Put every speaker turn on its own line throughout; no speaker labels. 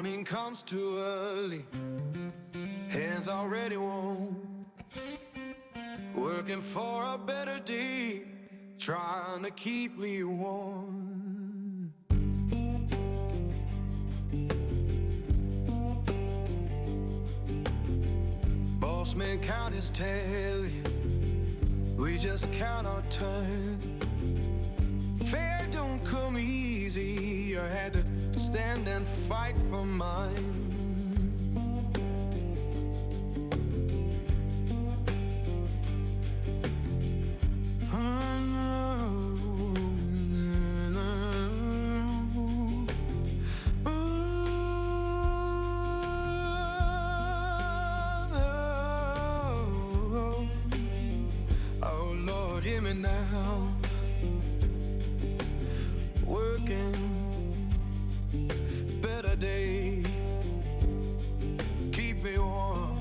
morning comes too early, hands already warm, working for a better day, trying to keep me warm. Boss man count his tally, we just count our turn. Fair don't come easy, I had to stand and fight for mine. Oh Lord, hear me now. Working, better day, keep me warm.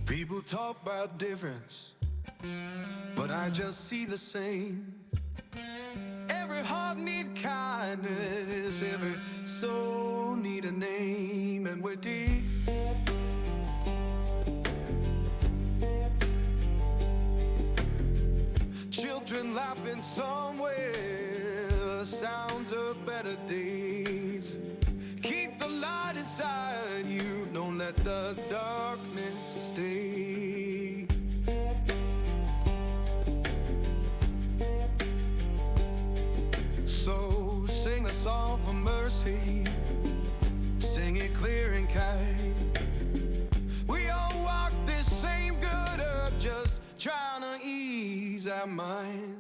People talk about difference, but I just see the same. Every heart need kindness, every soul need a name, and we're deep. Children laughing somewhere, sounds of better days. Keep the light inside you, don't let the darkness stay. So sing a song for mercy, sing it clear and kind. We all walk this same good earth, just trying to ease our mind.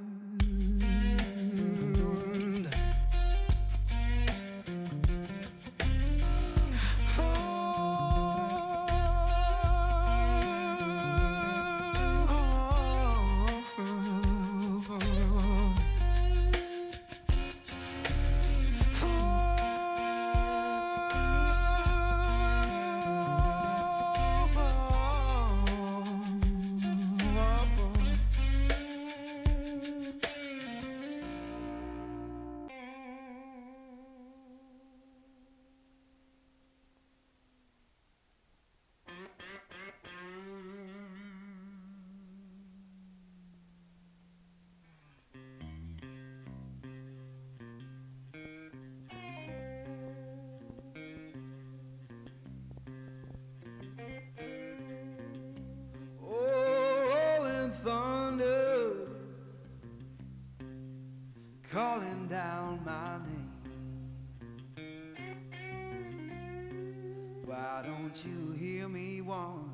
Thunder calling down my name. Why don't you hear me once?